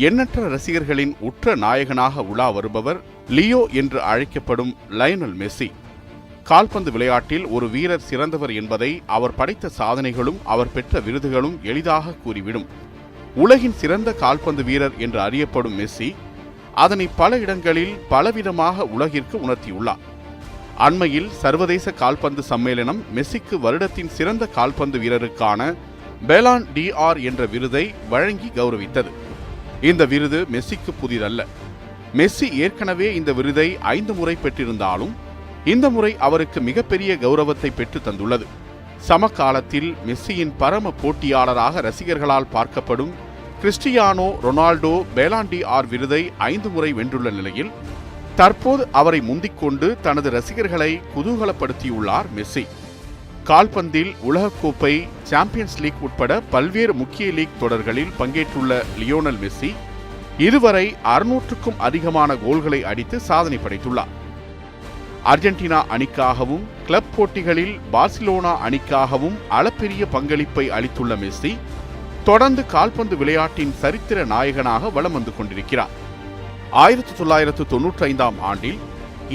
எண்ணற்ற ரசிகர்களின் உற்ற நாயகனாக உலா வருபவர் லியோ என்று அழைக்கப்படும் லயனல் மெஸ்ஸி. கால்பந்து விளையாட்டில் ஒரு வீரர் சிறந்தவர் என்பதை அவர் படைத்த சாதனைகளும் அவர் பெற்ற விருதுகளும் எளிதாக கூறிவிடும். உலகின் சிறந்த கால்பந்து வீரர் என்று அறியப்படும் மெஸ்ஸி அதனை பல இடங்களில் பலவிதமாக உலகிற்கு உணர்த்தியுள்ளார். அண்மையில் சர்வதேச கால்பந்து சம்மேளனம் மெஸ்ஸிக்கு வருடத்தின் சிறந்த கால்பந்து வீரருக்கான பேலான் டிஆர் என்ற விருதை வழங்கி கௌரவித்தது. இந்த விருது மெஸ்ஸிக்கு புதிதல்ல. மெஸ்ஸி ஏற்கனவே இந்த விருதை 5 முறை பெற்றிருந்தாலும் இந்த முறை அவருக்கு மிகப்பெரிய கௌரவத்தை பெற்று தந்துள்ளது. சமகாலத்தில் மெஸ்ஸியின் பரம போட்டியாளராக ரசிகர்களால் பார்க்கப்படும் கிறிஸ்டியானோ ரொனால்டோ பேலான் டிஆர் விருதை 5 முறை வென்றுள்ள நிலையில் தற்போது அவரை முந்திக்கொண்டு தனது ரசிகர்களை குதூகலப்படுத்தியுள்ளார் மெஸ்ஸி. கால்பந்தில் உலகக்கோப்பை, சாம்பியன்ஸ் லீக் உட்பட பல்வேறு முக்கிய லீக் தொடர்களில் பங்கேற்றுள்ள லியோனல் மெஸ்ஸி இதுவரை 600க்கும் அதிகமான கோல்களை அடித்து சாதனை படைத்துள்ளார். அர்ஜென்டினா அணிக்காகவும் கிளப் போட்டிகளில் பார்சிலோனா அணிக்காகவும் அளப்பெரிய பங்களிப்பை அளித்துள்ள மெஸ்ஸி தொடர்ந்து கால்பந்து விளையாட்டின் சரித்திர நாயகனாக வலம் வந்து கொண்டிருக்கிறார். 1995ஆம் ஆண்டில்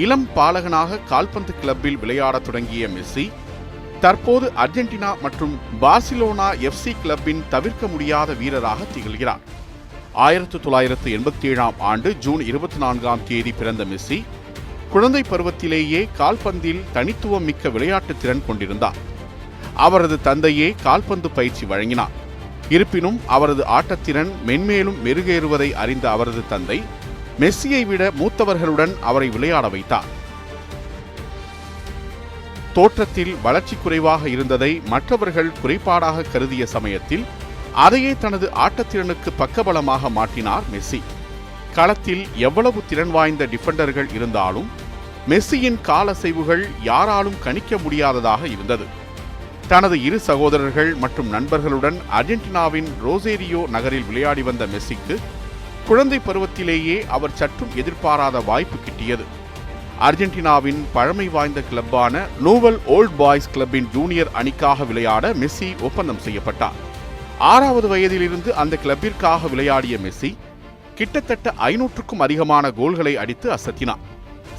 இளம் பாலகனாக கால்பந்து கிளப்பில் விளையாடத் தொடங்கிய மெஸ்ஸி தற்போது அர்ஜென்டினா மற்றும் பார்சிலோனா எஃப்சி கிளப்பின் தவிர்க்க முடியாத வீரராக திகழ்கிறார். 1987ஆம் ஆண்டு ஜூன் 24ஆம் தேதி பிறந்த மெஸ்ஸி குழந்தை பருவத்திலேயே கால்பந்தில் தனித்துவம் மிக்க விளையாட்டு திறன் கொண்டிருந்தார். அவரது தந்தையே கால்பந்து பயிற்சி வழங்கினார். இருப்பினும் அவரது ஆட்டத்திறன் மென்மேலும் மெருகேறுவதை அறிந்த அவரது தந்தை மெஸ்ஸியை விட மூத்தவர்களுடன் அவரை விளையாட வைத்தார். தோற்றத்தில் வளர்ச்சி குறைவாக இருந்ததை மற்றவர்கள் குறைபாடாக கருதிய சமயத்தில் அதையே தனது ஆட்டத்திறனுக்கு பக்கபலமாக மாற்றினார் மெஸ்ஸி. களத்தில் எவ்வளவு திறன் வாய்ந்த டிஃபெண்டர்கள் இருந்தாலும் மெஸ்ஸியின் காலசைவுகள் யாராலும் கணிக்க முடியாததாக இருந்தது. தனது 2 சகோதரர்கள் மற்றும் நண்பர்களுடன் அர்ஜென்டினாவின் ரோசேரியோ நகரில் விளையாடி வந்த மெஸ்ஸிக்கு குழந்தை பருவத்திலேயே அவர் சற்றும் எதிர்பாராத வாய்ப்பு கிட்டியது. அர்ஜென்டினாவின் பழமை வாய்ந்த கிளப்பான நூவல் ஓல்ட் பாய்ஸ் கிளப்பின் ஜூனியர் அணிக்காக விளையாட மெஸ்ஸி ஒப்பந்தம் செய்யப்பட்டார். 6வது வயதிலிருந்து அந்த கிளப்பிற்காக விளையாடிய மெஸ்ஸி கிட்டத்தட்ட 500க்கும் அதிகமான கோல்களை அடித்து அசத்தினார்.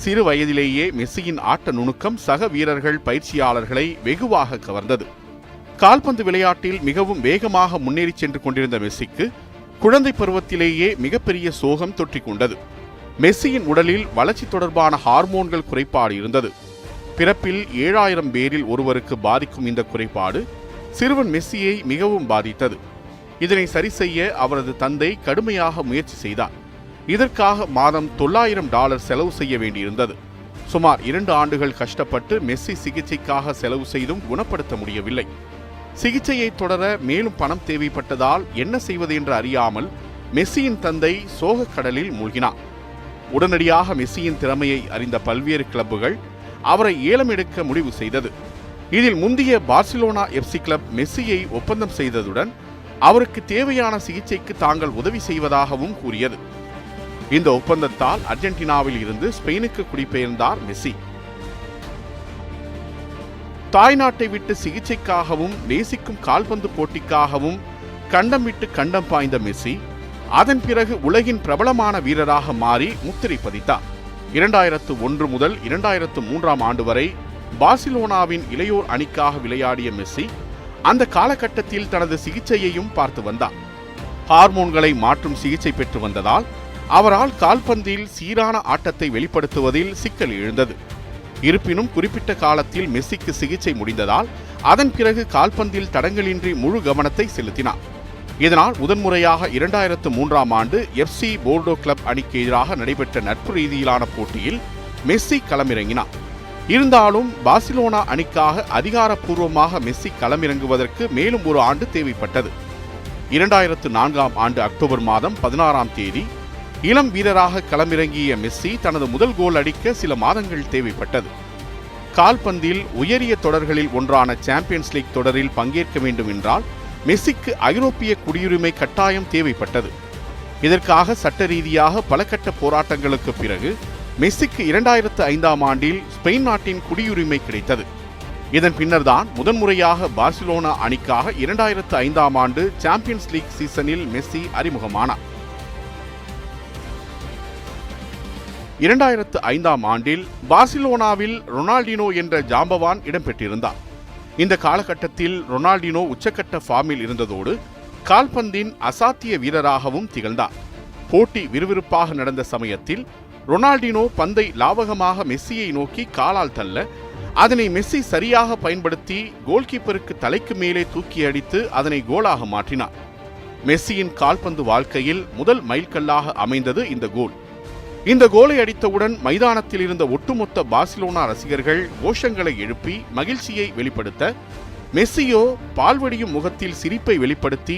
சிறு வயதிலேயே மெஸ்ஸியின் ஆட்ட நுணுக்கம் சக வீரர்கள், பயிற்சியாளர்களை வெகுவாக கவர்ந்தது. கால்பந்து விளையாட்டில் மிகவும் வேகமாக முன்னேறி சென்று கொண்டிருந்த மெஸ்ஸிக்கு குழந்தை பருவத்திலேயே மிகப்பெரிய சோகம் தொற்றிக் கொண்டது. மெஸ்ஸியின் உடலில் வளர்ச்சி தொடர்பான ஹார்மோன்கள் குறைபாடு இருந்தது. பிறப்பில் 7000 பேரில் ஒருவருக்கு பாதிக்கும் இந்த குறைபாடு சிறுவன் மெஸ்ஸியை மிகவும் பாதித்தது. இதனை சரி செய்ய அவரது தந்தை கடுமையாக முயற்சி செய்தார். இதற்காக மாதம் $900 செலவு செய்ய வேண்டியிருந்தது. சுமார் 2 ஆண்டுகள் கஷ்டப்பட்டு மெஸ்ஸி சிகிச்சைக்காக செலவு செய்தும் குணப்படுத்த முடியவில்லை. சிகிச்சையை தொடர மேலும் பணம் தேவைப்பட்டதால் என்ன செய்வது என்று அறியாமல் மெஸ்ஸியின் தந்தை சோகக் கடலில் மூழ்கினார். உடனடியாக மெஸ்ஸியின் திறமையை அறிந்த பல்வேறு கிளப்புகள் அவரை ஏலம் எடுக்க முடிவு செய்தது. இதில் முந்தைய பார்சிலோனா எஃப்சி கிளப் மெஸ்ஸியை ஒப்பந்தம் செய்ததுடன் அவருக்கு தேவையான சிகிச்சைக்கு தாங்கள் உதவி செய்வதாகவும் கூறியது. இந்த ஒப்பந்தத்தால் அர்ஜென்டினாவில் இருந்து ஸ்பெயினுக்கு குடிபெயர்ந்தார் மெஸ்ஸி. தாய்நாட்டை விட்டு சிகிச்சைக்காகவும் நேசிக்கும் கால்பந்து போட்டிக்காகவும் கண்டம் விட்டு கண்டம் பாய்ந்த மெஸ்ஸி அதன் பிறகு உலகின் பிரபலமான வீரராக மாறி முத்திரை பதித்தார். 2001 முதல் 2003ஆம் ஆண்டு வரை பார்சிலோனாவின் இளையோர் அணிக்காக விளையாடிய மெஸ்ஸி அந்த காலகட்டத்தில் தனது சிகிச்சையையும் பார்த்து வந்தார். ஹார்மோன்களை மாற்றும் சிகிச்சை பெற்று வந்ததால் அவரால் கால்பந்தில் சீரான ஆட்டத்தை வெளிப்படுத்துவதில் சிக்கல் எழுந்தது. இருப்பினும் குறிப்பிட்ட காலத்தில் மெஸ்ஸிக்கு சிகிச்சை முடிந்ததால் அதன் பிறகு கால்பந்தில் தடங்களின்றி முழு கவனத்தை செலுத்தினார். இதனால் முதன்முறையாக 2003ஆம் ஆண்டு எஃப்சி போர்டோ கிளப் அணிக்கு எதிராக நடைபெற்ற நட்பு ரீதியிலான போட்டியில் மெஸ்ஸி களமிறங்கினார். இருந்தாலும் பார்சிலோனா அணிக்காக அதிகாரப்பூர்வமாக மெஸ்ஸி களமிறங்குவதற்கு மேலும் 1 ஆண்டு தேவைப்பட்டது. 2004ஆம் ஆண்டு அக்டோபர் மாதம் 16ஆம் தேதி இளம் வீரராக களமிறங்கிய மெஸ்ஸி தனது முதல் கோல் அடிக்க சில மாதங்கள் தேவைப்பட்டது. கால்பந்தில் உயரிய தொடர்களில் ஒன்றான சாம்பியன்ஸ் லீக் தொடரில் பங்கேற்க வேண்டும் என்றால் மெஸ்ஸிக்கு ஐரோப்பிய குடியுரிமை கட்டாயம் தேவைப்பட்டது. இதற்காக சட்ட ரீதியாக பல கட்ட போராட்டங்களுக்கு பிறகு மெஸ்ஸிக்கு 2005ஆம் ஆண்டில் ஸ்பெயின் நாட்டின் குடியுரிமை கிடைத்தது. இதன் பின்னர்தான் முதன்முறையாக பார்சிலோனா அணிக்காக 2005ஆம் ஆண்டு சாம்பியன்ஸ் லீக் சீசனில் மெஸ்ஸி அறிமுகமானார். 2005ஆம் ஆண்டில் பார்சிலோனாவில் ரொனால்டினோ என்ற ஜாம்பவான் இடம்பெற்றிருந்தார். இந்த காலகட்டத்தில் ரொனால்டினோ உச்சக்கட்ட ஃபார்மில் இருந்ததோடு கால்பந்தின் அசாத்திய வீரராகவும் திகழ்ந்தார். போட்டி விறுவிறுப்பாக நடந்த சமயத்தில் ரொனால்டினோ பந்தை லாவகமாக மெஸ்ஸியை நோக்கி காலால் தள்ள, அதனை மெஸ்ஸி சரியாக பயன்படுத்தி கோல்கீப்பருக்கு தலைக்கு மேலே தூக்கி அடித்து அதனை கோலாக மாற்றினார். மெஸ்ஸியின் கால்பந்து வாழ்க்கையில் முதல் மைல்கல்லாக அமைந்தது இந்த கோல். இந்த கோலை அடித்தவுடன் மைதானத்தில் இருந்த ஒட்டுமொத்த பார்சிலோனா ரசிகர்கள் கோஷங்களை எழுப்பி மகிழ்ச்சியை வெளிப்படுத்த, மெஸ்ஸியோ பால்வடியும் முகத்தில் சிரிப்பை வெளிப்படுத்தி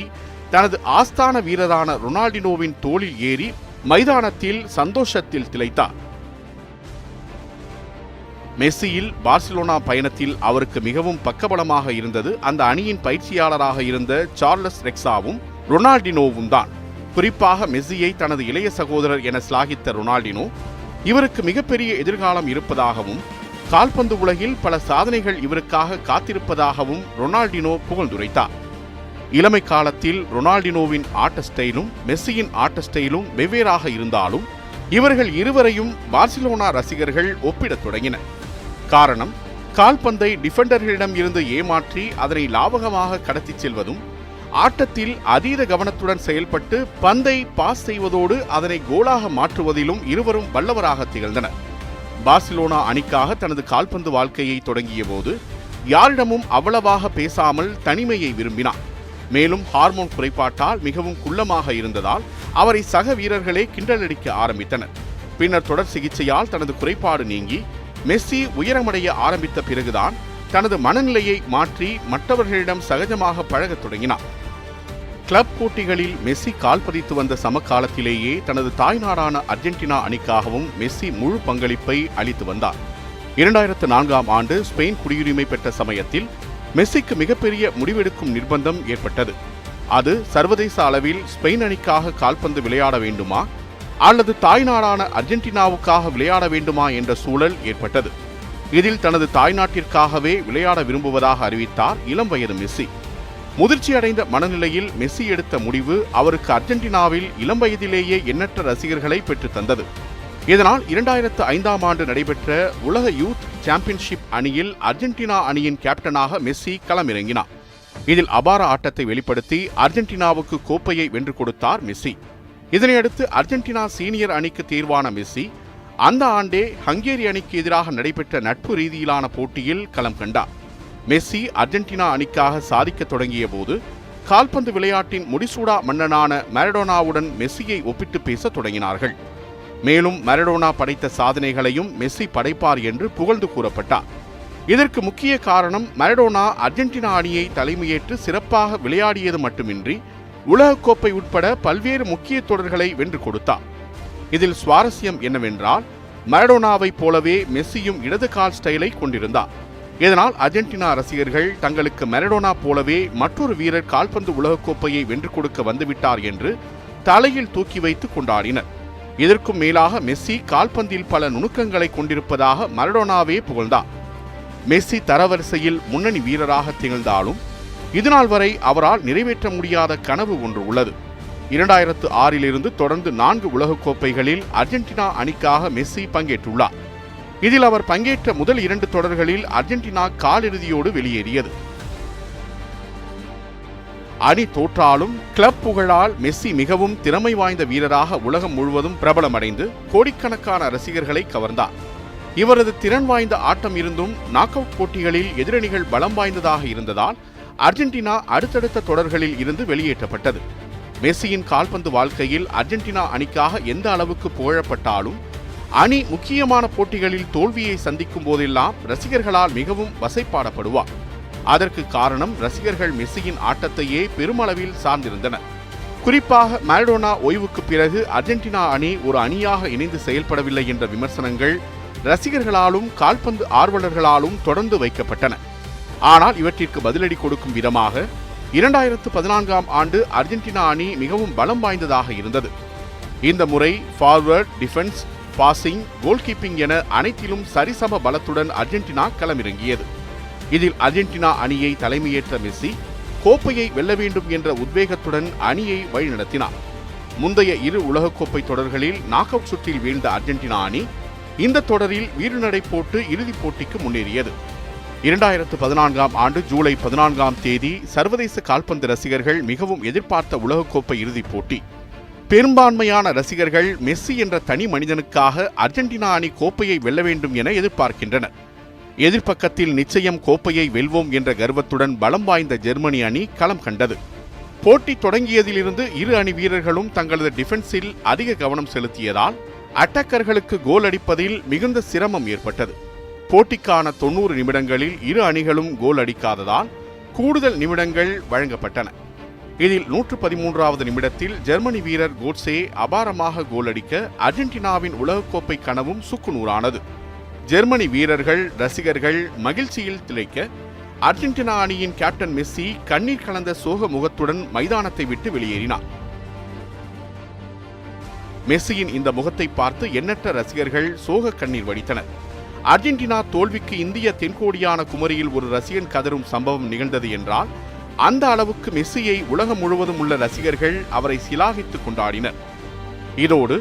தனது ஆஸ்தான வீரரான ரொனால்டினோவின் தோளில் ஏறி மைதானத்தில் சந்தோஷத்தில் திளைத்தார். மெஸ்ஸியில் பார்சிலோனா பயணத்தில் அவருக்கு மிகவும் பக்கபலமாக இருந்தது அந்த அணியின் பயிற்சியாளராக இருந்த சார்லஸ் ரெக்ஸாவும் ரொனால்டினோவும் தான். குறிப்பாக மெஸ்ஸியை தனது இளைய சகோதரர் என சிலாகித்த ரொனால்டினோ, இவருக்கு மிகப்பெரிய எதிர்காலம் இருப்பதாகவும் கால்பந்து உலகில் பல சாதனைகள் இவருக்காக காத்திருப்பதாகவும் ரொனால்டினோ புகழ்ந்துரைத்தார். இளமை காலத்தில் ரொனால்டினோவின் ஆட்ட ஸ்டைலும் மெஸ்ஸியின் ஆட்ட ஸ்டைலும் வெவ்வேறாக இருந்தாலும் இவர்கள் இருவரையும் பார்சிலோனா ரசிகர்கள் ஒப்பிடத் தொடங்கினர். காரணம், கால்பந்தை டிஃபெண்டர்களிடம் இருந்து ஏமாற்றி அதனை லாவகமாக கடத்திச் செல்வதும், ஆட்டத்தில் அதீத கவனத்துடன் செயல்பட்டு பந்தை பாஸ் செய்வதோடு அதனை கோலாக மாற்றுவதிலும் இருவரும் வல்லவராக திகழ்ந்தனர். பார்சிலோனா அணிக்காக தனது கால்பந்து வாழ்க்கையை தொடங்கிய போது யாரிடமும் அவ்வளவாக பேசாமல் தனிமையை விரும்பினார். மேலும் ஹார்மோன் குறைபாட்டால் மிகவும் குள்ளமாக இருந்ததால் அவரை சக வீரர்களே கிண்டலடிக்க ஆரம்பித்தனர். பின்னர் தொடர் சிகிச்சையால் தனது குறைபாடு நீங்கி மெஸ்ஸி உயரமடைய ஆரம்பித்த பிறகுதான் தனது மனநிலையை மாற்றி மற்றவர்களிடம் சகஜமாக பழகத் தொடங்கினார். கிளப் போட்டிகளில் மெஸ்ஸி கால் பதித்து வந்த சமகாலத்திலேயே தனது தாய்நாடான அர்ஜென்டினா அணிக்காகவும் மெஸ்ஸி முழு பங்களிப்பை அளித்து வந்தார். 2004ஆம் ஆண்டு ஸ்பெயின் குடியுரிமை பெற்ற சமயத்தில் மெஸ்ஸிக்கு மிகப்பெரிய முடிவெடுக்கும் நிர்பந்தம் ஏற்பட்டது. அது சர்வதேச அளவில் ஸ்பெயின் அணிக்காக கால்பந்து விளையாட வேண்டுமா அல்லது தாய்நாடான அர்ஜென்டினாவுக்காக விளையாட வேண்டுமா என்ற சூழல் ஏற்பட்டது. இதில் தனது தாய்நாட்டிற்காகவே விளையாட விரும்புவதாக அறிவித்தார் இளம் வயது மெஸ்ஸி. முதிர்ச்சி அடைந்த மனநிலையில் மெஸ்ஸி எடுத்த முடிவு அவருக்கு அர்ஜென்டினாவில் இளம் வயதிலேயே எண்ணற்ற ரசிகர்களை பெற்றுத் தந்தது. இதனால் 2005ஆம் ஆண்டு நடைபெற்ற உலக யூத் சாம்பியன்ஷிப் அணியில் அர்ஜென்டினா அணியின் கேப்டனாக மெஸ்ஸி களமிறங்கினார். இதில் அபார ஆட்டத்தை வெளிப்படுத்தி அர்ஜென்டினாவுக்கு கோப்பையை வென்று கொடுத்தார் மெஸ்ஸி. இதனையடுத்து அர்ஜென்டினா சீனியர் அணிக்கு தேர்வான மெஸ்ஸி அந்த ஆண்டே ஹங்கேரி அணிக்கு எதிராக நடைபெற்ற நட்பு ரீதியிலான போட்டியில் களம் கண்டார். மெஸ்ஸி அர்ஜென்டினா அணிக்காக சாதிக்க தொடங்கிய போது கால்பந்து விளையாட்டின் முடிசூடா மன்னனான மரடோனாவுடன் மெஸ்ஸியை ஒப்பிட்டு பேச தொடங்கினார்கள். மேலும் மரடோனா படைத்த சாதனைகளையும் மெஸ்ஸி படைப்பார் என்று புகழ்ந்து கூறப்பட்டார். இதற்கு முக்கிய காரணம் மரடோனா அர்ஜென்டினா அணியை தலைமையேற்று சிறப்பாக விளையாடியது மட்டுமின்றி உலகக்கோப்பை உட்பட பல்வேறு முக்கிய தொடர்களை வென்று கொடுத்தார். இதில் சுவாரஸ்யம் என்னவென்றால், மரடோனாவைப் போலவே மெஸ்ஸியும் இடது கால் ஸ்டைலை கொண்டிருந்தார். இதனால் அர்ஜென்டினா ரசிகர்கள் தங்களுக்கு மரடோனா போலவே மற்றொரு வீரர் கால்பந்து உலகக்கோப்பையை வென்று கொடுக்க வந்துவிட்டார் என்று தலையில் தூக்கி வைத்து கொண்டாடினர். இதற்கும் மேலாக மெஸ்ஸி கால்பந்தில் பல நுணுக்கங்களை கொண்டிருப்பதாக மரடோனாவே புகழ்ந்தார். மெஸ்ஸி தரவரிசையில் முன்னணி வீரராக திகழ்ந்தாலும் இதுநாள் வரை அவரால் நிறைவேற்ற முடியாத கனவு ஒன்று உள்ளது. 2006 தொடர்ந்து 4 உலகக்கோப்பைகளில் அர்ஜென்டினா அணிக்காக மெஸ்ஸி பங்கேற்றுள்ளார். இதில் அவர் பங்கேற்ற முதல் 2 தொடர்களில் அர்ஜென்டினா காலிறுதியோடு வெளியேறியது. அணி தோற்றாலும் கிளப் புகழால் மெஸ்ஸி மிகவும் திறமை வாய்ந்த வீரராக உலகம் முழுவதும் பிரபலமடைந்து கோடிக்கணக்கான ரசிகர்களை கவர்ந்தார். இவரது திறன் வாய்ந்த ஆட்டம் இருந்தும் நாக் அவுட் போட்டிகளில் எதிரணிகள் பலம் வாய்ந்ததாக இருந்ததால் அர்ஜென்டினா அடுத்தடுத்த தொடர்களில் இருந்து வெளியேற்றப்பட்டது. மெஸ்ஸியின் கால்பந்து வாழ்க்கையில் அர்ஜென்டினா அணிக்காக எந்த அளவுக்கு புகழப்பட்டாலும் அணி முக்கியமான போட்டிகளில் தோல்வியை சந்திக்கும் போதெல்லாம் ரசிகர்களால் மிகவும் வசைப்பாடப்படுவார். அதற்கு காரணம் ரசிகர்கள் மெஸ்ஸியின் ஆட்டத்தையே பெருமளவில் சார்ந்திருந்தனர். குறிப்பாக மரடோனா ஓய்வுக்கு பிறகு அர்ஜென்டினா அணி ஒரு அணியாக இணைந்து செயல்படவில்லை என்ற விமர்சனங்கள் ரசிகர்களாலும் கால்பந்து ஆர்வலர்களாலும் தொடர்ந்து வைக்கப்பட்டன. ஆனால் இவற்றிற்கு பதிலடி கொடுக்கும் விதமாக 2014ஆம் ஆண்டு அர்ஜென்டினா அணி மிகவும் பலம் வாய்ந்ததாக இருந்தது. இந்த முறை forward, defence, passing, goal keeping என அனைத்திலும் சரிசம பலத்துடன் அர்ஜென்டினா களமிறங்கியது. இதில் அர்ஜென்டினா அணியை தலைமையேற்ற மெஸ்ஸி கோப்பையை வெல்ல வேண்டும் என்ற உத்வேகத்துடன் அணியை வழிநடத்தினார். முந்தைய இரு உலகக்கோப்பை தொடர்களில் நாக் அவுட் சுற்றில் வீழ்ந்த அர்ஜென்டினா அணி இந்த தொடரில் வீறுநடை போட்டு இறுதிப் போட்டிக்கு முன்னேறியது. 2014ஆம் ஆண்டு ஜூலை 14ஆம் தேதி சர்வதேச கால்பந்து ரசிகர்கள் மிகவும் எதிர்பார்த்த உலகக்கோப்பை இறுதிப் போட்டி. பெரும்பான்மையான ரசிகர்கள் மெஸ்ஸி என்ற தனி மனிதனுக்காக அர்ஜென்டினா அணி கோப்பையை வெல்ல வேண்டும் என எதிர்பார்க்கின்றனர். எதிர்ப்பக்கத்தில் நிச்சயம் கோப்பையை வெல்வோம் என்ற கர்வத்துடன் பலம் வாய்ந்த ஜெர்மனி அணி களம் கண்டது. போட்டி தொடங்கியதிலிருந்து இரு அணி வீரர்களும் தங்களது டிஃபென்ஸில் அதிக கவனம் செலுத்தியதால் அட்டாக்கர்களுக்கு கோல் அடிப்பதில் மிகுந்த சிரமம் ஏற்பட்டது. போட்டிக்கான 90 நிமிடங்களில் இரு அணிகளும் கோல் அடிக்காததால் கூடுதல் நிமிடங்கள் வழங்கப்பட்டன. இதில் 113வது நிமிடத்தில் ஜெர்மனி வீரர் கோட்ஸே அபாரமாக கோல் அடிக்க அர்ஜென்டினாவின் உலகக்கோப்பை கனவும் சுக்குநூறானது. ஜெர்மனி வீரர்கள் ரசிகர்கள் மகிழ்ச்சியில் திளைக்க அர்ஜென்டினா அணியின் கேப்டன் மெஸ்ஸி கண்ணீர் கலந்த சோக முகத்துடன் மைதானத்தை விட்டு வெளியேறினார். மெஸ்ஸியின் இந்த முகத்தை பார்த்து எண்ணற்ற ரசிகர்கள் சோக கண்ணீர் வடித்தனர். அர்ஜென்டினா தோல்விக்கு இந்திய தென்கோடியான குமரியில் ஒரு ரசிகன் கதரும் சம்பவம் நிகழ்ந்தது என்றால் அந்த அளவுக்கு மெஸ்ஸியை உலகம் முழுவதும் உள்ள ரசிகர்கள் அவரை சிலாகித்து கொண்டாடினர். இதோடு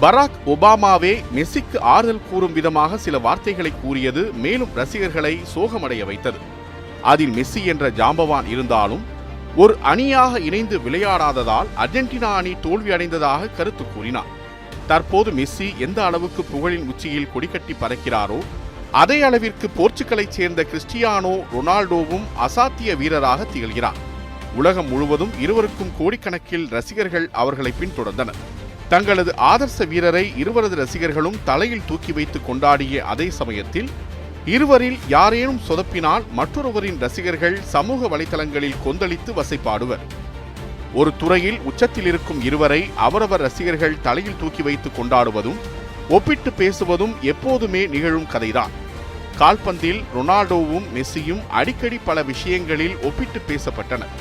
பராக் ஒபாமாவே மெஸ்ஸிக்கு ஆறுதல் கூறும் விதமாக சில வார்த்தைகளை கூறியது மேலும் ரசிகர்களை சோகமடைய வைத்தது. அதில் மெஸ்ஸி என்ற ஜாம்பவான் இருந்தாலும் ஒரு அணியாக இணைந்து விளையாடாததால் அர்ஜென்டினா அணி தோல்வியடைந்ததாக கருத்து கூறினார். தற்போது மெஸ்ஸி எந்த அளவுக்கு புகழின் உச்சியில் கொடிக்கட்டி பறக்கிறாரோ அதே அளவிற்கு போர்ச்சுகலைச் சேர்ந்த கிறிஸ்டியானோ ரொனால்டோவும் அசாத்திய வீரராக திகழ்கிறார். உலகம் முழுவதும் இருவருக்கும் கோடிக்கணக்கில் ரசிகர்கள் அவர்களை பின்தொடர்ந்தனர். தங்களது ஆதர்ச வீரரை இருவரது ரசிகர்களும் தலையில் தூக்கி வைத்து கொண்டாடிய அதே சமயத்தில் இருவரில் யாரேனும் சொதப்பினால் மற்றொருவரின் ரசிகர்கள் சமூக வலைதளங்களில் கொந்தளித்து வசைப்பாடுவர். ஒரு துறையில் உச்சத்தில் இருக்கும் இருவரை அவரவர் ரசிகர்கள் தலையில் தூக்கி வைத்து கொண்டாடுவதும் ஒப்பிட்டு பேசுவதும் எப்போதுமே நிகழும் கதைதான். கால்பந்தில் ரொனால்டோவும் மெஸ்ஸியும் அடிக்கடி பல விஷயங்களில் ஒப்பிட்டு பேசப்பட்டனர்.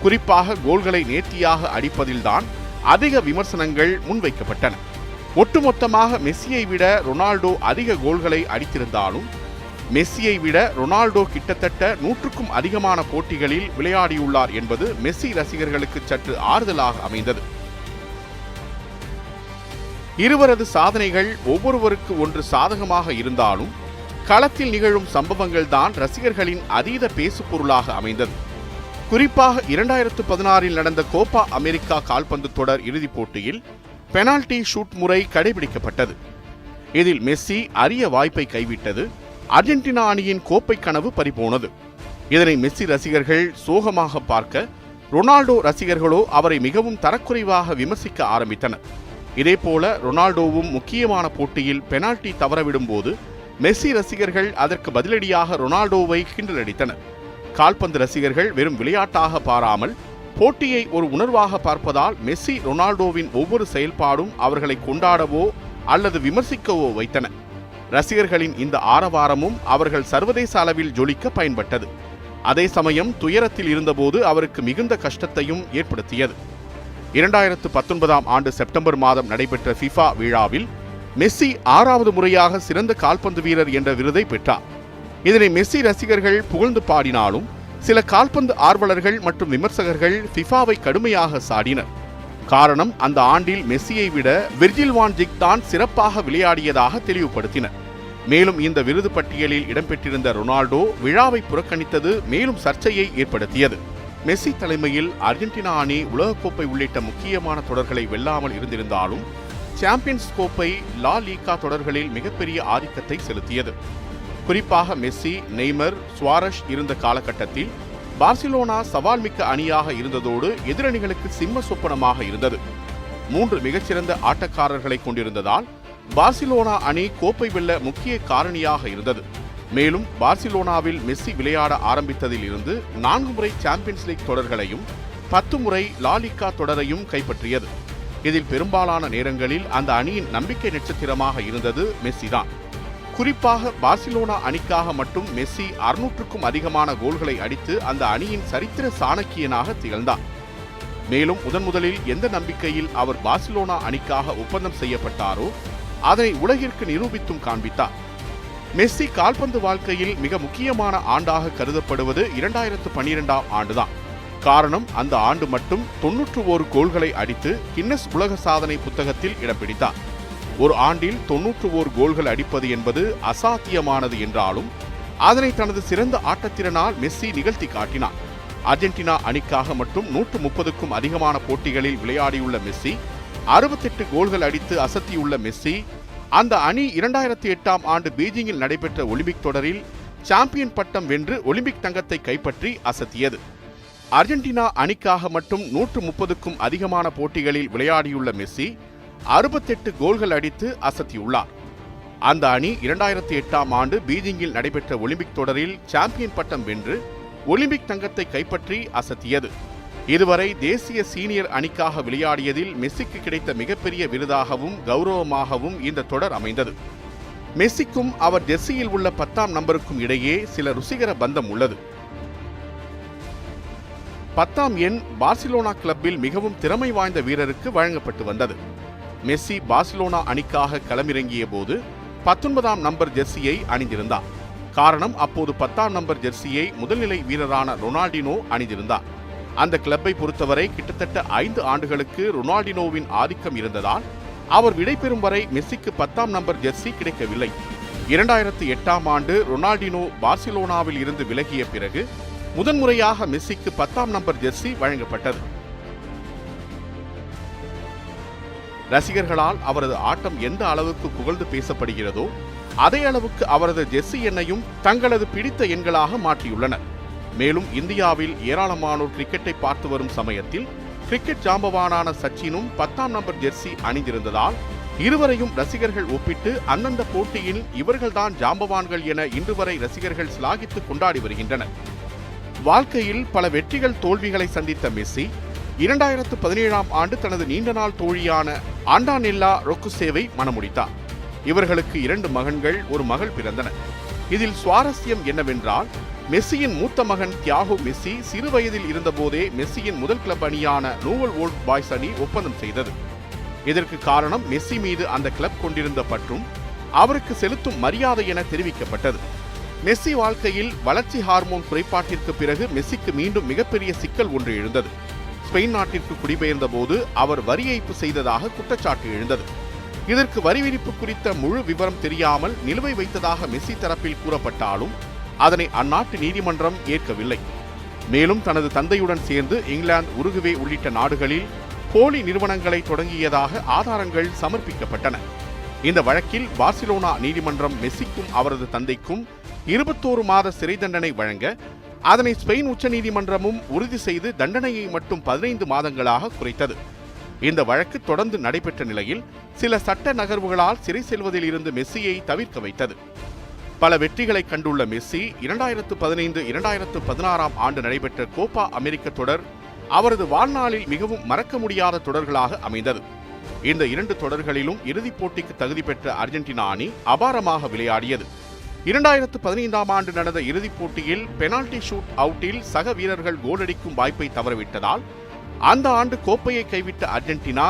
குறிப்பாக கோல்களை நேர்த்தியாக அடிப்பதில்தான் அதிக விமர்சனங்கள் முன்வைக்கப்பட்டன. ஒட்டுமொத்தமாக மெஸ்ஸியை விட ரொனால்டோ அதிக கோல்களை அடித்திருந்தாலும் மெஸ்ஸியை விட ரொனால்டோ கிட்டத்தட்ட 100க்கும் அதிகமான போட்டிகளில் விளையாடியுள்ளார் என்பது மெஸ்ஸி ரசிகர்களுக்கு சற்று ஆறுதலாக அமைந்தது. இருவரது சாதனைகள் ஒவ்வொருவருக்கு ஒன்று சாதகமாக இருந்தாலும் களத்தில் நிகழும் சம்பவங்கள் தான் ரசிகர்களின் அதீத பேசுபொருளாக அமைந்தது. குறிப்பாக 2016இல் நடந்த கோப்பா அமெரிக்கா கால்பந்து தொடர் இறுதிப் போட்டியில் பெனால்டி ஷூட் முறை கடைபிடிக்கப்பட்டது. இதில் மெஸ்ஸி அரிய வாய்ப்பை கைவிட்டது. அர்ஜென்டினா அணியின் கோப்பை கனவு பறிபோனது. இதனை மெஸ்ஸி ரசிகர்கள் சோகமாக பார்க்க ரொனால்டோ ரசிகர்களோ அவரை மிகவும் தரக்குறைவாக விமர்சிக்க ஆரம்பித்தனர். இதேபோல ரொனால்டோவும் முக்கியமான போட்டியில் பெனால்டி தவறவிடும் போது மெஸ்ஸி ரசிகர்கள் அதற்கு பதிலடியாக ரொனால்டோவை கிண்டலடித்தனர். கால்பந்து ரசிகர்கள் வெறும் விளையாட்டாக பாராமல் போட்டியை ஒரு உணர்வாக பார்ப்பதால் மெஸ்ஸி ரொனால்டோவின் ஒவ்வொரு செயல்பாடும் அவர்களை கொண்டாடவோ அல்லது விமர்சிக்கவோ வைத்தன. ரசிகர்களின் இந்த ஆரவாரமும் அவர்கள் சர்வதேச அளவில் ஜொலிக்க பயன்பட்டது. அதே சமயம் துயரத்தில் இருந்தபோது அவருக்கு மிகுந்த கஷ்டத்தையும் ஏற்படுத்தியது. 2019ஆம் ஆண்டு செப்டம்பர் மாதம் நடைபெற்ற ஃபிஃபா விழாவில் மெஸ்ஸி 6வது முறையாக சிறந்த கால்பந்து வீரர் என்ற விருதை பெற்றார். இதனை மெஸ்ஸி ரசிகர்கள் புகழ்ந்து பாடினாலும் சில கால்பந்து ஆர்வலர்கள் மற்றும் விமர்சகர்கள் ஃபிஃபாவை கடுமையாக சாடினர். காரணம், அந்த ஆண்டில் மெஸ்ஸியை விட விர்ஜில் வான் டிக் தான் சிறப்பாக விளையாடியதாக தெளிவுபடுத்தினர். மேலும் இந்த விருது பட்டியலில் இடம்பெற்றிருந்த ரொனால்டோ விழாவை புறக்கணித்தது மேலும் சர்ச்சையை ஏற்படுத்தியது. மெஸ்ஸி தலைமையில் அர்ஜென்டினா அணி உலகக்கோப்பை உள்ளிட்ட முக்கியமான தொடர்களை வெல்லாமல் இருந்திருந்தாலும் சாம்பியன்ஸ் கோப்பை, லா லீகா தொடர்களில் மிகப்பெரிய ஆதிக்கத்தை செலுத்தியது. குறிப்பாக மெஸ்ஸி, நெய்மர், சுவாரஸ் இருந்த காலகட்டத்தில் பார்சிலோனா சவால் மிக்க அணியாக இருந்ததோடு எதிரணிகளுக்கு சிம்ம சொப்பனமாக இருந்தது. 3 மிகச்சிறந்த ஆட்டக்காரர்களை கொண்டிருந்ததால் பார்சிலோனா அணி கோப்பை வெல்ல முக்கிய காரணியாக இருந்தது. மேலும் பார்சிலோனாவில் மெஸ்ஸி விளையாட ஆரம்பித்ததில் இருந்து 4 முறை சாம்பியன்ஸ் லீக் தொடர்களையும் 10 முறை லா லீகா தொடரையும் கைப்பற்றியது. இதில் பெரும்பாலான நேரங்களில் அந்த அணியின் நம்பிக்கை நட்சத்திரமாக இருந்தது மெஸ்ஸி தான். குறிப்பாக பார்சிலோனா அணிக்காக மட்டும் மெஸ்ஸி 600க்கும் அதிகமான கோல்களை அடித்து அந்த அணியின் சரித்திர சாணக்கியனாக திகழ்ந்தார். மேலும் முதலில் எந்த நம்பிக்கையில் அவர் பார்சிலோனா அணிக்காக ஒப்பந்தம் செய்யப்பட்டாரோ அதனை உலகிற்கு நிரூபித்தும் காண்பித்தார். மெஸ்ஸி கால்பந்து வாழ்க்கையில் மிக முக்கியமான ஆண்டாக கருதப்படுவது 2012ஆம் ஆண்டுதான். காரணம், அந்த ஆண்டு மட்டும் 91 கோல்களை அடித்து கின்னஸ் உலக சாதனை புத்தகத்தில் இடம் பிடித்தார். ஒரு ஆண்டில் 91 கோல்கள் அடிப்பது என்பது அசாத்தியமானது என்றாலும் அதனை தனது சிறந்த ஆட்டத்திறனால் மெஸ்ஸி நிகழ்த்தி காட்டினார். அர்ஜென்டினா அணிக்காக மட்டும் 130க்கும் அதிகமான போட்டிகளில் விளையாடியுள்ள மெஸ்ஸி 68 கோல்கள் அடித்து அசத்தியுள்ள மெஸ்ஸி அந்த அணி 2008ஆம் ஆண்டு பீஜிங்கில் நடைபெற்ற ஒலிம்பிக் தொடரில் சாம்பியன் பட்டம் வென்று ஒலிம்பிக் தங்கத்தை கைப்பற்றி அசத்தியது. அர்ஜென்டினா அணிக்காக மட்டும் 130க்கும் அதிகமான போட்டிகளில் விளையாடியுள்ள மெஸ்ஸி 68 கோல்கள் அடித்து அசத்தியுள்ளார். அந்த அணி 2008ஆம் ஆண்டு பீஜிங்கில் நடைபெற்ற ஒலிம்பிக் தொடரில் சாம்பியன் பட்டம் வென்று ஒலிம்பிக் தங்கத்தை கைப்பற்றி அசத்தியது. இதுவரை தேசிய சீனியர் அணிக்காக விளையாடியதில் மெஸ்ஸிக்கு கிடைத்த மிகப்பெரிய விருதாகவும் கௌரவமாகவும் இந்த தொடர் அமைந்தது. மெஸ்ஸிக்கும் அவர் ஜெர்சியில் உள்ள 10ஆம் நம்பருக்கும் இடையே சில ருசிகர பந்தம் உள்ளது. 10ஆம் எண் பார்சிலோனா கிளப்பில் மிகவும் திறமை வாய்ந்த வீரருக்கு வழங்கப்பட்டு வந்தது. மெஸ்ஸி பார்சிலோனா அணிக்காக களமிறங்கிய போது 19ஆம் நம்பர் ஜெர்சியை அணிந்திருந்தார். காரணம், அப்போது 10ஆம் நம்பர் ஜெர்சியை முதல்நிலை வீரரான ரொனால்டினோ அணிந்திருந்தார். அந்த கிளப்பை பொறுத்தவரை கிட்டத்தட்ட 5 ஆண்டுகளுக்கு ரொனால்டினோவின் ஆதிக்கம் இருந்ததால் அவர் விடைபெறும் வரை மெஸ்ஸிக்கு 10ஆம் நம்பர் ஜெர்சி கிடைக்கவில்லை. 2008ஆம் ஆண்டு ரொனால்டினோ பார்சிலோனாவில் இருந்து விலகிய பிறகு முதன்முறையாக மெஸ்ஸிக்கு 10ஆம் நம்பர் ஜெர்சி வழங்கப்பட்டது. ரசிகர்களால் அவரது ஆட்டம் எந்த அளவுக்கு புகழ்ந்து பேசப்படுகிறதோ அதே அளவுக்கு அவரது ஜெர்சி எண்ணையும் தங்களது பிடித்த எண்களாக மாற்றியுள்ளனர். மேலும் இந்தியாவில் ஏராளமானோர் கிரிக்கெட்டை பார்த்து வரும் சமயத்தில் கிரிக்கெட் ஜாம்பவானான சச்சினும் 10ஆம் நம்பர் ஜெர்சி அணிந்திருந்ததால் இருவரையும் ரசிகர்கள் ஒப்பிட்டு அந்தந்த போட்டியில் இவர்கள்தான் ஜாம்பவான்கள் என இன்று வரை ரசிகர்கள் சிலாகித்து கொண்டாடி வருகின்றனர். வாழ்க்கையில் பல வெற்றிகள் தோல்விகளை சந்தித்த மெஸ்ஸி 2017ஆம் ஆண்டு தனது நீண்ட நாள் தோழியான ஆண்டானெல்லா ரொக்குசேவை மணமுடித்தார். இவர்களுக்கு 2 மகன்கள், ஒரு மகள் பிறந்தனர். இதில் சுவாரஸ்யம் என்னவென்றால், மெஸ்ஸியின் மூத்த மகன் தியாகோ மெஸ்ஸி சிறு வயதில் இருந்தபோதே மெஸ்ஸியின் முதல் கிளப் அணியான நூவல் ஓல்ட் பாய்ஸ் அணி ஒப்பந்தம் செய்தது. இதற்கு காரணம் மெஸ்ஸி மீது அந்த கிளப் கொண்டிருந்த பற்றும் அவருக்கு செலுத்தும் மரியாதை என தெரிவிக்கப்பட்டது. மெஸ்ஸி வாழ்க்கையில் வளர்ச்சி ஹார்மோன் குறைபாட்டிற்கு பிறகு மெஸ்ஸிக்கு மீண்டும் மிகப்பெரிய சிக்கல் ஒன்று எழுந்தது. ஸ்பெயின் நாட்டிற்கு குடிபெயர்ந்த போது அவர் வரி ஏய்ப்பு செய்ததாக குற்றச்சாட்டு எழுந்தது. இதற்கு வரி விதிப்பு குறித்த முழு விவரம் தெரியாமல் நிலுவை வைத்ததாக மெஸ்ஸி தரப்பில் கூறப்பட்டாலும் அதனை அந்நாட்டு நீதிமன்றம் ஏற்கவில்லை. மேலும் தனது தந்தையுடன் சேர்ந்து இங்கிலாந்து, உருகுவே உள்ளிட்ட நாடுகளில் போலி நிறுவனங்களை தொடங்கியதாக ஆதாரங்கள் சமர்ப்பிக்கப்பட்டன. இந்த வழக்கில் பார்சிலோனா நீதிமன்றம் மெஸ்ஸிக்கும் அவரது தந்தைக்கும் 21 மாத சிறை தண்டனை வழங்க அதனை ஸ்பெயின் உச்சநீதிமன்றமும் உறுதி செய்து தண்டனையை மட்டும் 15 மாதங்களாக குறைத்தது. இந்த வழக்கு தொடர்ந்து நடைபெற்ற நிலையில் சில சட்ட நகர்வுகளால் சிறை செல்வதில் இருந்து மெஸ்ஸியை தவிர்க்க வைத்தது. பல வெற்றிகளை கண்டுள்ள மெஸ்ஸி 2015-2016ஆம் ஆண்டு நடைபெற்ற கோப்பா அமெரிக்க தொடர் அவரது வாழ்நாளில் மிகவும் மறக்க முடியாத தொடர்களாக அமைந்தது. இந்த 2 தொடர்களிலும் இறுதிப் போட்டிக்கு தகுதி பெற்ற அர்ஜென்டினா அணி அபாரமாக விளையாடியது. 2015ஆம் ஆண்டு நடந்த இறுதிப் போட்டியில் பெனால்டி ஷூட் அவுட்டில் சக வீரர்கள் கோலடிக்கும் வாய்ப்பை தவறவிட்டதால் அந்த ஆண்டு கோப்பையை கைவிட்ட அர்ஜென்டினா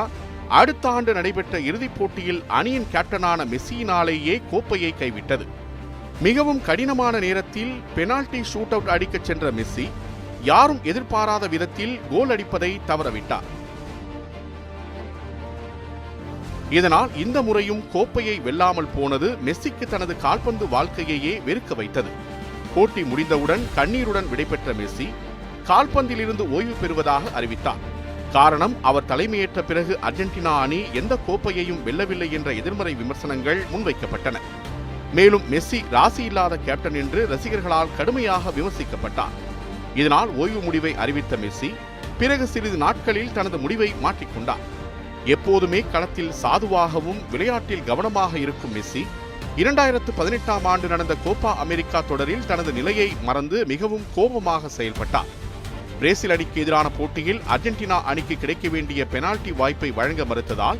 அடுத்த ஆண்டு நடைபெற்ற இறுதிப் போட்டியில் அணியின் கேப்டனான மெஸ்ஸியினாலேயே கோப்பையை கைவிட்டது. மிகவும் கடினமான நேரத்தில் பெனால்டி ஷூட் அவுட் அடிக்கச் சென்ற மெஸ்ஸி யாரும் எதிர்பாராத விதத்தில் கோல் அடிப்பதை தவறவிட்டார். இதனால் இந்த முறையும் கோப்பையை வெல்லாமல் போனது மெஸ்ஸிக்கு தனது கால்பந்து வாழ்க்கையையே வெறுக்க வைத்தது. போட்டி முடிந்தவுடன் கண்ணீருடன் விடைபெற்ற மெஸ்ஸி கால்பந்திலிருந்து ஓய்வு பெறுவதாக அறிவித்தார். காரணம், அவர் தலைமையேற்ற பிறகு அர்ஜென்டினா அணி எந்த கோப்பையையும் வெல்லவில்லை என்ற எதிர்மறை விமர்சனங்கள் முன்வைக்கப்பட்டன. மேலும் மெஸ்ஸி ராசி இல்லாத கேப்டன் என்று ரசிகர்களால் கடுமையாக விமர்சிக்கப்பட்டார். இதனால் ஓய்வு முடிவை அறிவித்த மெஸ்ஸி பிறகு சிறிது நாட்களில் தனது முடிவை மாற்றிக்கொண்டார். எப்போதுமே களத்தில் சாதுவாகவும் விளையாட்டில் கவனமாக இருக்கும் மெஸ்ஸி 2018ஆம் ஆண்டு நடந்த கோப்பா அமெரிக்கா தொடரில் தனது நிலையை மறந்து மிகவும் கோபமாக செயல்பட்டார். பிரேசில் அணிக்கு எதிரான போட்டியில் அர்ஜென்டினா அணிக்கு கிடைக்க வேண்டிய பெனால்டி வாய்ப்பை வழங்க மறுத்ததால்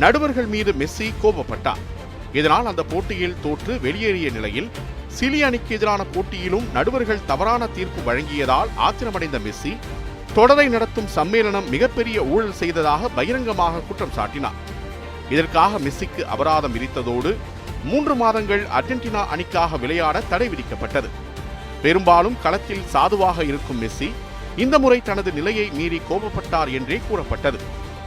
நடுவர்கள் மீது மெஸ்ஸி கோபப்பட்டார். இதனால் அந்த போட்டியில் தோற்று வெளியேறிய நிலையில் சிலி அணிக்கு எதிரான போட்டியிலும் நடுவர்கள் தவறான தீர்ப்பு வழங்கியதால் ஆத்திரமடைந்த மெஸ்ஸி தொடரை நடத்தும் சம்மேளனம் மிகப்பெரிய ஊழல் செய்ததாக பகிரங்கமாக குற்றம் சாட்டினார். இதற்காக மெஸ்ஸிக்கு அபராதம் விதித்ததோடு 3 மாதங்கள் அர்ஜென்டினா அணிக்காக விளையாட தடை விதிக்கப்பட்டது. பெரும்பாலும் களத்தில் சாதுவாக இருக்கும் மெஸ்ஸி இந்த முறை தனது நிலையை மீறி கோபப்பட்டார் என்றே கூறப்பட்டது.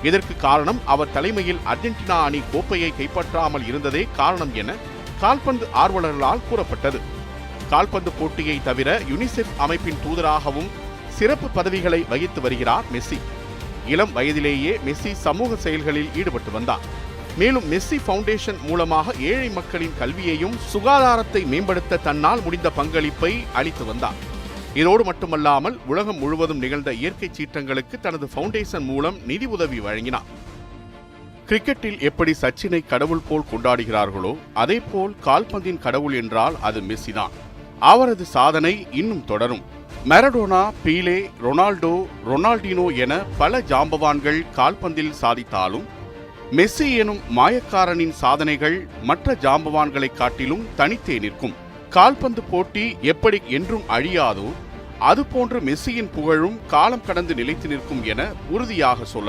இதற்கு காரணம் அவர் தலைமையில் அர்ஜென்டினா அணி கோப்பையை கைப்பற்றாமல் இருந்ததே காரணம் என கால்பந்து ஆர்வலர்களால் கூறப்பட்டது. கால்பந்து போட்டியை தவிர யுனிசெஃப் அமைப்பின் தூதராகவும் சிறப்பு பதவிகளை வகித்து வருகிறார் மெஸ்ஸி. இளம் வயதிலேயே மெஸ்ஸி சமூக செயல்களில் ஈடுபட்டு வந்தார். மேலும் மெஸ்ஸி ஃபவுண்டேஷன் மூலமாக ஏழை மக்களின் கல்வியையும் சுகாதாரத்தை மேம்படுத்த தன்னால் முடிந்த பங்களிப்பை அளித்து வந்தார். இதோடு மட்டுமல்லாமல் உலகம் முழுவதும் நிகழ்ந்த இயற்கை சீற்றங்களுக்கு தனது ஃபவுண்டேஷன் மூலம் நிதி உதவி வழங்கினார். கிரிக்கெட்டில் எப்படி சச்சினை கடவுள் போல் கொண்டாடுகிறார்களோ அதேபோல் கால்பந்தின் கடவுள் என்றால் அது மெஸ்ஸி தான். அவரது சாதனை இன்னும் தொடரும். மரடோனா, பீலே, ரொனால்டோ, ரொனால்டினோ என பல ஜாம்பவான்கள் கால்பந்தில் சாதித்தாலும் மெஸ்ஸி எனும் மாயக்காரனின் சாதனைகள் மற்ற ஜாம்பவான்களை காட்டிலும் தனித்தே நிற்கும். கால்பந்து போட்டி எப்படி என்றும் அழியாதோ அதுபோன்று மெஸ்ஸியின் புகழும் காலம் கடந்து நிலைத்து நிற்கும் என உறுதியாக சொல்லலாம்.